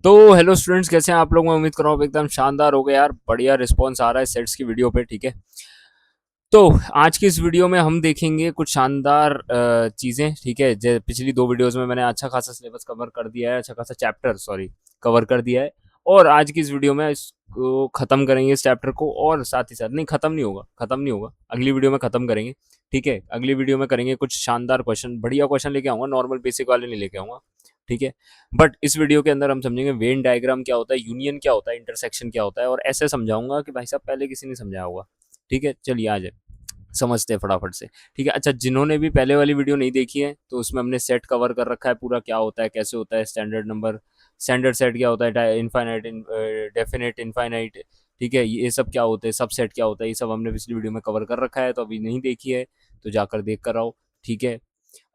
तो hello students, कैसे हैं आप लोग। मैं उम्मीद कर रहा हूँ एकदम शानदार हो गए यार। बढ़िया रिस्पॉन्स आ रहा है सेट्स की वीडियो पे। ठीक है, तो आज की इस वीडियो में हम देखेंगे कुछ शानदार चीज़ें। ठीक है, पिछली दो वीडियोस में मैंने अच्छा खासा सिलेबस कवर कर दिया है, अच्छा खासा चैप्टर सॉरी कवर कर दिया है। और आज की इस वीडियो में इसको ख़त्म करेंगे इस चैप्टर को। और साथ ही साथ नहीं, ख़त्म नहीं होगा, अगली वीडियो में ख़त्म करेंगे। ठीक है, अगली वीडियो में करेंगे कुछ शानदार क्वेश्चन, बढ़िया क्वेश्चन लेके आऊँगा, नॉर्मल बेसिक वाले नहीं लेके आऊँगा। ठीक है, बट इस वीडियो के अंदर हम समझेंगे वेन डायग्राम क्या होता है, यूनियन क्या होता है, इंटरसेक्शन क्या होता है, और ऐसे समझाऊंगा कि भाई साहब पहले किसी ने समझाया होगा। ठीक है, चलिए आ जाए, समझते हैं फटाफट से। ठीक है, अच्छा, जिन्होंने भी पहले वाली वीडियो नहीं देखी है तो उसमें हमने सेट कवर कर रखा है पूरा, क्या होता है, कैसे होता है, स्टैंडर्ड नंबर, स्टैंडर्ड सेट क्या होता है, इनफाइनाइट, डेफिनेट, इनफाइनाइट। ठीक है, ये सब क्या होते हैं, सब सेट क्या होता है, ये सब हमने पिछली वीडियो में कवर कर रखा है। तो अभी नहीं देखी है तो जाकर देख कर आओ। ठीक है,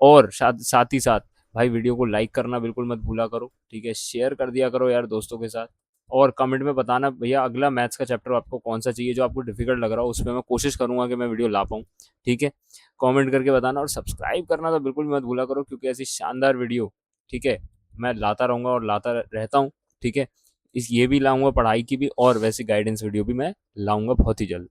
और साथ साथ ही साथ भाई वीडियो को लाइक करना बिल्कुल मत भूला करो। ठीक है, शेयर कर दिया करो यार दोस्तों के साथ। और कमेंट में बताना भैया अगला मैथ्स का चैप्टर आपको कौन सा चाहिए, जो आपको डिफिकल्ट लग रहा हो, उस पर मैं कोशिश करूंगा कि मैं वीडियो ला पाऊँ। ठीक है, कमेंट करके बताना, और सब्सक्राइब करना तो बिल्कुल मत भूला करो, क्योंकि ऐसी शानदार वीडियो, ठीक है, मैं लाता रहूँगा और लाता रहता हूँ। ठीक है, इस ये भी लाऊंगा पढ़ाई की भी, और वैसी गाइडेंस वीडियो भी मैं लाऊंगा बहुत ही जल्द।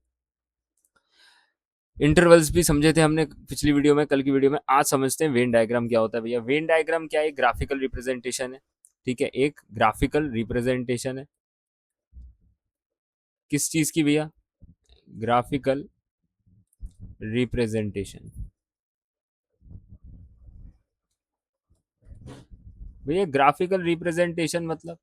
इंटरवल्स भी समझे थे हमने पिछली वीडियो में, कल की वीडियो में। आज समझते हैं वेन डायग्राम क्या होता है। भैया वेन डायग्राम क्या है, ग्राफिकल रिप्रेजेंटेशन है। ठीक है, एक ग्राफिकल रिप्रेजेंटेशन है किस चीज की भैया, ग्राफिकल रिप्रेजेंटेशन। भैया ग्राफिकल रिप्रेजेंटेशन मतलब,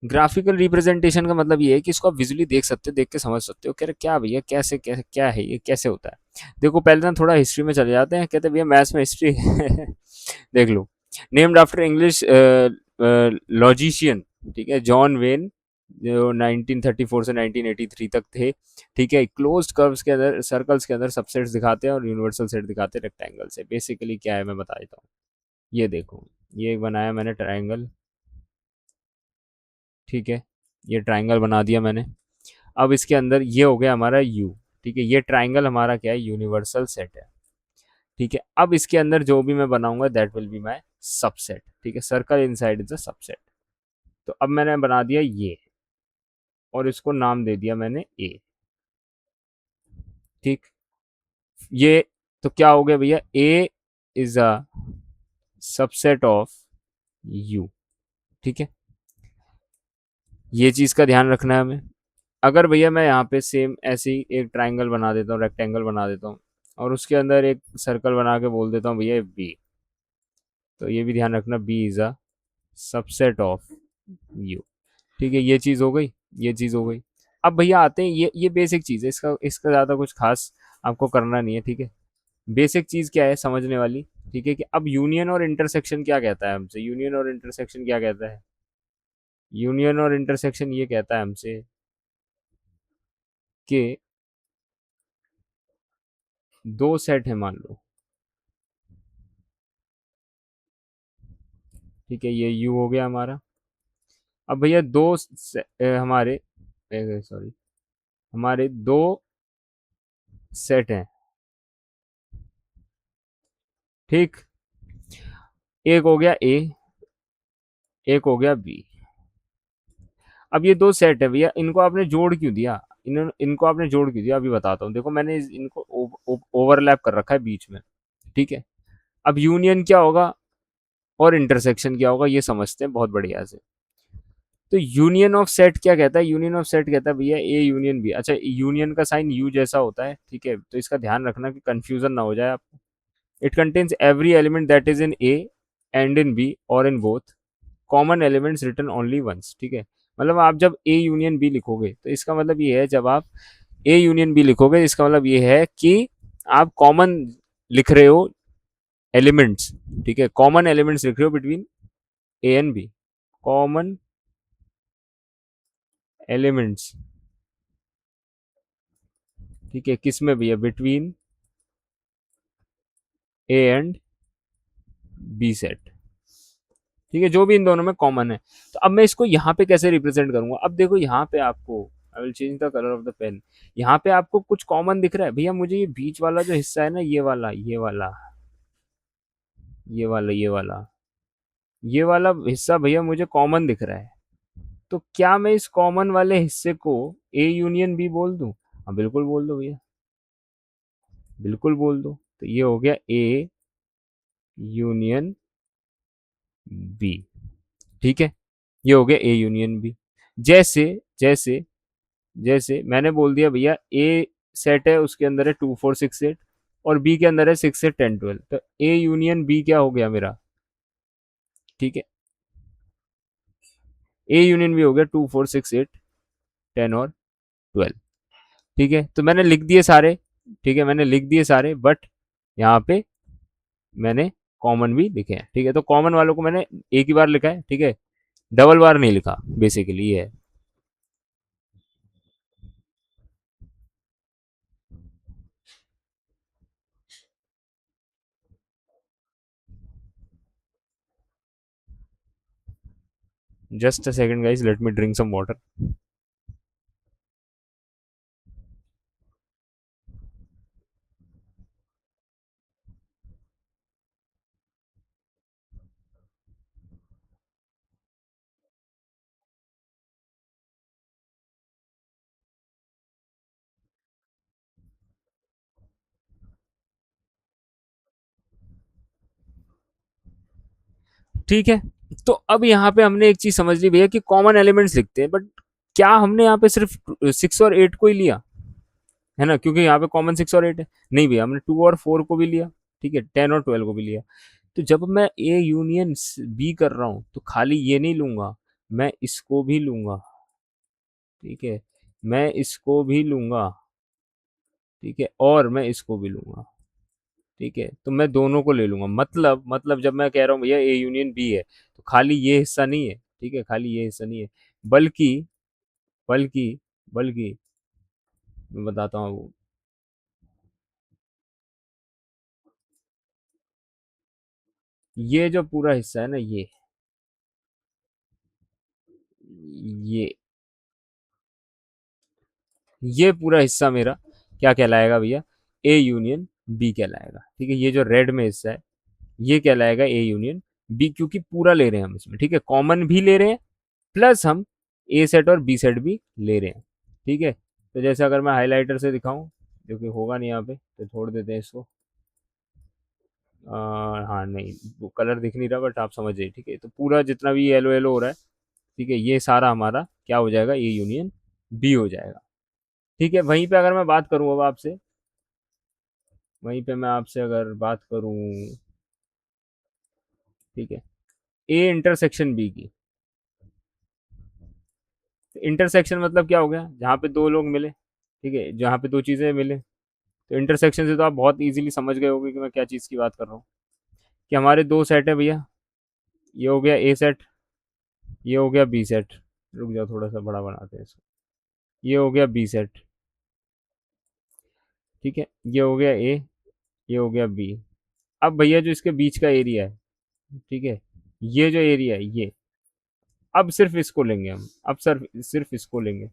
ग्राफिकल रिप्रेजेंटेशन का मतलब ये है कि इसको आप विजुअली देख सकते हो, देख के समझ सकते हो। कह रहे क्या भैया, कैसे कैसे क्या है ये, कैसे होता है। देखो पहले ना थोड़ा हिस्ट्री में चले जाते हैं। कहते हैं भैया मैथ्स में हिस्ट्री देख लो। नेम्ड आफ्टर इंग्लिश लॉजिशियन, ठीक है, जॉन वेन, जो 1934 से 1983 तक थे। ठीक है, क्लोज्ड कर्व्स के अंदर, सर्कल्स के अंदर सबसेट्स दिखाते हैं और यूनिवर्सल सेट दिखाते हैं रेक्टेंगल से। बेसिकली क्या है मैं बता देता हूँ। ये देखो, ये बनाया मैंने ट्रायंगल। ठीक है, ये ट्रायंगल बना दिया मैंने। अब इसके अंदर ये हो गया हमारा यू। ठीक है, ये ट्रायंगल हमारा क्या है, यूनिवर्सल सेट है। ठीक है, अब इसके अंदर जो भी मैं बनाऊंगा that will be my subset. ठीक है, circle inside is the subset. तो अब मैंने बना दिया ये, और इसको नाम दे दिया मैंने ए। ठीक, ये तो क्या हो गया भैया, A is a subset of U. ठीक है, ये चीज का ध्यान रखना है हमें। अगर भैया मैं यहाँ पे सेम ऐसे ही एक ट्राइंगल बना देता हूँ, रेक्टेंगल बना देता हूँ, और उसके अंदर एक सर्कल बना के बोल देता हूँ भैया बी, तो ये भी ध्यान रखना, B is a subset of U. ठीक है, ये चीज़ हो गई, ये चीज़ हो गई। अब भैया आते हैं, ये बेसिक चीज़ है, इसका इसका ज़्यादा कुछ खास आपको करना नहीं है। ठीक है, बेसिक चीज़ क्या है समझने वाली। ठीक है, कि अब यूनियन और इंटरसेक्शन क्या कहता है हमसे, यूनियन और इंटरसेक्शन क्या कहता है, यूनियन और इंटरसेक्शन ये कहता है हमसे कि दो सेट है मान लो। ठीक है, ये यू हो गया हमारा। अब भैया हमारे सॉरी, हमारे दो सेट हैं। ठीक, एक हो गया ए, एक हो गया बी। अब ये दो सेट है भैया, इनको आपने जोड़ क्यों दिया, इनको आपने जोड़ क्यों दिया, अभी बताता हूँ। देखो मैंने इनको ओवरलैप कर रखा है बीच में। ठीक है, अब यूनियन क्या होगा और इंटरसेक्शन क्या होगा ये समझते हैं बहुत बढ़िया से। तो यूनियन ऑफ सेट क्या कहता है, यूनियन ऑफ सेट कहता है भैया ए यूनियन बी। अच्छा, यूनियन का साइन यू जैसा होता है। ठीक है, तो इसका ध्यान रखना कि कंफ्यूजन ना हो जाए आपको। It contains every element that is in A and in B और in both, common elements written only once. ठीक है, मतलब आप जब ए यूनियन बी लिखोगे तो इसका मतलब ये है, जब आप ए यूनियन बी लिखोगे इसका मतलब ये है कि आप कॉमन लिख रहे हो एलिमेंट्स। ठीक है, कॉमन एलिमेंट्स लिख रहे हो between A and B, common elements. ठीक है, किस में भी है, between A and B set. ठीक है, जो भी इन दोनों में कॉमन है। तो अब मैं इसको यहाँ पे कैसे रिप्रेजेंट करूंगा, अब देखो यहाँ पे आपको, I will change the colour of the pen. यहाँ पे आपको कुछ कॉमन दिख रहा है भैया, मुझे ये बीच वाला जो हिस्सा है ना, ये वाला, ये वाला, ये वाला, ये वाला, ये वाला हिस्सा भैया मुझे कॉमन दिख रहा है, तो क्या मैं इस कॉमन वाले हिस्से को ए यूनियन बी बोल दूं? हाँ बिल्कुल बोल दो भैया, बिल्कुल बोल दो। तो ये हो गया ए यूनियन बी, ठीक है, ये हो गया ए यूनियन बी। जैसे जैसे जैसे मैंने बोल दिया भैया ए सेट है, उसके अंदर है 2 4 6 8, और बी के अंदर है 6 8 10 12, तो ए यूनियन बी क्या हो गया मेरा? ठीक है, ए यूनियन बी हो गया 2 4 6 8 10 और 12। ठीक है, तो मैंने लिख दिए सारे, ठीक है, मैंने लिख दिए सारे, बट यहाँ पे मैंने कॉमन भी लिखे हैं। ठीक है, तो कॉमन वालों को मैंने एक ही बार लिखा है, ठीक है, डबल बार नहीं लिखा, बेसिकली ये है। Just a second guys, let me drink some water. ठीक है, तो अब यहाँ पे हमने एक चीज समझ ली भैया कि कॉमन एलिमेंट्स लिखते हैं, बट क्या हमने यहाँ पे सिर्फ 6 और 8 को ही लिया है ना, क्योंकि यहाँ पे कॉमन 6 और 8 है? नहीं भैया, हमने 2 और 4 को भी लिया, ठीक है, 10 और 12 को भी लिया। तो जब मैं ए यूनियन बी कर रहा हूँ तो खाली ये नहीं लूंगा, मैं इसको भी लूंगा, ठीक है, मैं इसको भी लूंगा, ठीक है, और मैं इसको भी लूंगा, ठीक है, तो मैं दोनों को ले लूंगा। मतलब जब मैं कह रहा हूँ भैया ए यूनियन बी है, तो खाली ये हिस्सा नहीं है, ठीक है, खाली ये हिस्सा नहीं है, बल्कि बल्कि बल्कि मैं बताता हूँ, ये जो पूरा हिस्सा है ना, ये ये पूरा हिस्सा मेरा क्या कहलाएगा भैया? ए यूनियन बी कहलाएगा, ठीक है, ये जो रेड में हिस्सा है ये कहलाएगा ए यूनियन बी, क्योंकि पूरा ले रहे हैं हम इसमें, ठीक है, कॉमन भी ले रहे हैं, प्लस हम ए सेट और बी सेट भी ले रहे हैं, ठीक है। तो जैसे अगर मैं हाइलाइटर से दिखाऊं, जो कि होगा नहीं यहाँ पे, तो छोड़ देते हैं इसको। हाँ नहीं, वो कलर दिख नहीं रहा, बट आप समझ जाइए, ठीक है, तो पूरा जितना भी येलो येलो हो रहा है, ठीक है, ये सारा हमारा क्या हो जाएगा? ए यूनियन बी हो जाएगा, ठीक है। वहीं पे अगर मैं बात करूं अब आपसे, वहीं पे मैं आपसे अगर बात करूं, ठीक है, ए इंटरसेक्शन बी की, इंटरसेक्शन मतलब क्या हो गया? जहाँ पे दो लोग मिले, ठीक है, जहाँ पे दो चीजें मिले, तो इंटरसेक्शन से तो आप बहुत इजीली समझ गए होंगे कि मैं क्या चीज की बात कर रहा हूँ, कि हमारे दो सेट है भैया, ये हो गया ए सेट, ये हो गया बी सेट। रुक जाओ, थोड़ा सा बड़ा बनाते हैं इसको। ये हो गया बी सेट, ठीक है, ये हो गया ए, ये हो गया बी। अब भैया जो इसके बीच का एरिया है, ठीक है, ये जो एरिया है ये, अब सिर्फ इसको लेंगे हम, अब सिर्फ सिर्फ इसको लेंगे,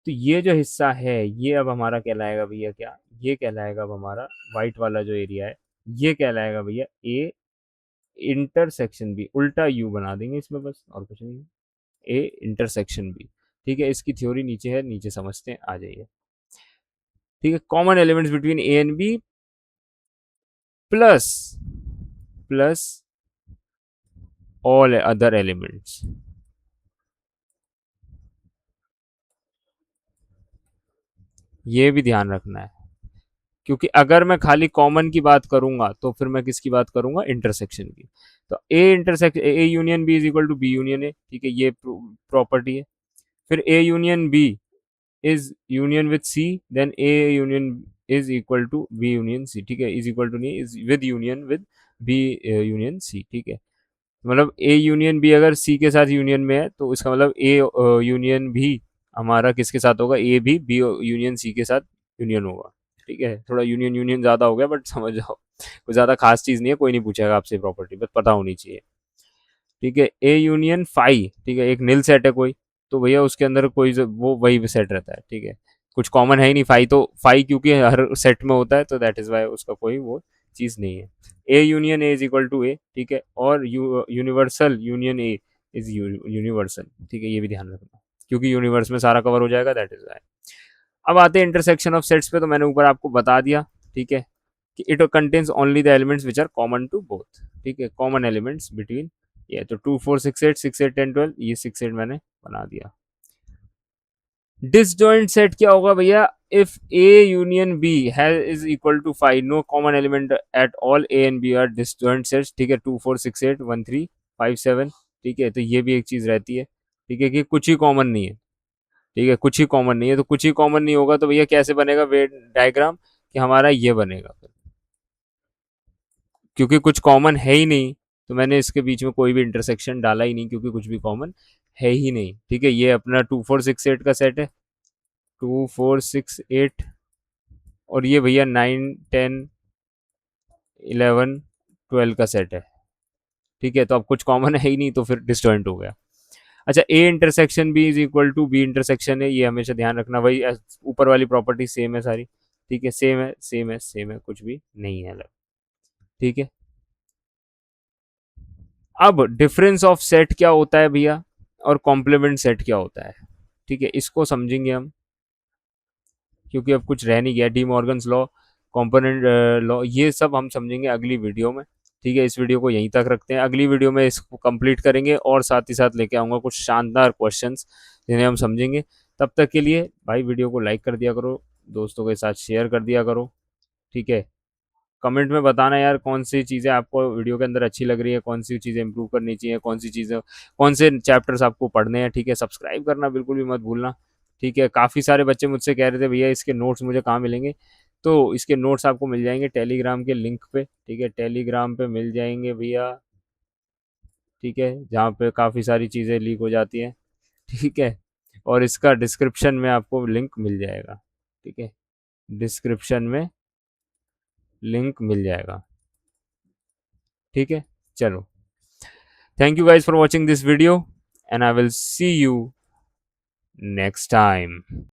तो ये जो हिस्सा है ये अब हमारा कहलाएगा भैया क्या? ये कहलाएगा अब हमारा वाइट वाला जो एरिया है, ये कहलाएगा भैया ए इंटरसेक्शन बी, उल्टा यू बना देंगे इसमें, बस और कुछ नहीं है, ए इंटरसेक्शन बी। ठीक है, इसकी थ्योरी नीचे है, नीचे समझते हैं, आ जाइए। ठीक है, common elements between A and B plus plus all other elements. ये भी ध्यान रखना है, क्योंकि अगर मैं खाली कॉमन की बात करूंगा तो फिर मैं किसकी बात करूंगा? इंटरसेक्शन की। तो A intersection A union B is equal to B union A, ठीक है, ये प्रॉपर्टी है। फिर A union B is union with C, then A union is equal to B union C, ठीक है, इज इक्वल टू नहीं, is with union with B union C, ठीक है। मतलब ए यूनियन बी अगर सी के साथ यूनियन में है, तो इसका मतलब ए यूनियन भी हमारा किसके साथ होगा? ए भी बी यूनियन सी के साथ यूनियन होगा, ठीक है। थोड़ा यूनियन यूनियन ज़्यादा हो गया, बट समझ जाओ, कोई ज़्यादा खास चीज़ नहीं है, कोई नहीं पूछेगा आपसे प्रॉपर्टी, बस पता होनी चाहिए, ठीक है। ए यूनियन फाई, ठीक है, एक नील सेट है कोई, तो भैया उसके अंदर कोई वो वही सेट रहता है, ठीक है, कुछ कॉमन है ही नहीं फाई, तो फाई क्योंकि हर सेट में होता है, तो दैट इज वाई उसका कोई वो चीज नहीं है। A union A is equal to A, ठीक है, और universal union A is universal, ठीक है, ये भी ध्यान रखना क्योंकि यूनिवर्स में सारा कवर हो जाएगा, दैट इज वाई। अब आते हैं इंटरसेक्शन ऑफ सेट्स पे, तो मैंने ऊपर आपको बता दिया, ठीक है, कि it contains only the elements which are common to both, ठीक है, कॉमन एलिमेंट्स बिटवीन ये, तो 2 4 6 8 6 8 10 12, ये 6 8 मैंने बना दिया। डिसजॉइंट सेट क्या होगा भैया? If A union B has is equal to 5, no common element at all, A and B are disjoint sets, ठीक है, 2 4 6 8 1 3 5 7, ठीक है, तो ये भी एक चीज रहती है, ठीक है, कि कुछ ही कॉमन नहीं है, ठीक है, कुछ ही कॉमन नहीं है, तो कुछ ही कॉमन नहीं होगा तो भैया कैसे बनेगा वेट डायग्राम, कि हमारा ये बनेगा फिर, क्योंकि कुछ कॉमन है ही नहीं, तो मैंने इसके बीच में कोई भी इंटरसेक्शन डाला ही नहीं क्योंकि कुछ भी कॉमन है ही नहीं, ठीक है। ये अपना 2 4 6 8 का सेट है, 2 4 6 8, और ये भैया 9 10 11 12 का सेट है, ठीक है, तो अब कुछ कॉमन है ही नहीं तो फिर डिस्जॉइंट हो गया। अच्छा, A intersection B is equal to B intersection है, ये हमेशा ध्यान रखना, वही ऊपर वाली प्रॉपर्टी सेम है सारी, ठीक है, सेम है सेम है सेम है, कुछ भी नहीं है अलग, ठीक है। अब डिफरेंस ऑफ सेट क्या होता है भैया, और कॉम्प्लीमेंट सेट क्या होता है, ठीक है, इसको समझेंगे हम, क्योंकि अब कुछ रह नहीं गया, D Morgan's law, component law, ये सब हम समझेंगे अगली वीडियो में, ठीक है। इस वीडियो को यहीं तक रखते हैं, अगली वीडियो में इसको कंप्लीट करेंगे और साथ ही साथ लेके आऊँगा कुछ शानदार क्वेश्चंस जिन्हें हम समझेंगे। तब तक के लिए भाई वीडियो को लाइक कर दिया करो, दोस्तों के साथ शेयर कर दिया करो, ठीक है। कमेंट में बताना यार कौन सी चीज़ें आपको वीडियो के अंदर अच्छी लग रही है, कौन सी चीज़ें इंप्रूव करनी चाहिए, कौन सी चीज़ें, कौन से चैप्टर्स आपको पढ़ने हैं, ठीक है। सब्सक्राइब करना बिल्कुल भी मत भूलना, ठीक है। काफ़ी सारे बच्चे मुझसे कह रहे थे भैया इसके नोट्स मुझे कहाँ मिलेंगे, तो इसके नोट्स आपको मिल जाएंगे टेलीग्राम के लिंक पे, ठीक है, टेलीग्राम पे मिल जाएंगे भैया, ठीक है, जहाँ पे काफ़ी सारी चीज़ें लीक हो जाती हैं, ठीक है, और इसका डिस्क्रिप्शन में आपको लिंक मिल जाएगा, ठीक है, डिस्क्रिप्शन में लिंक मिल जाएगा, ठीक है। चलो, thank you guys for watching this video, and I will see you next time.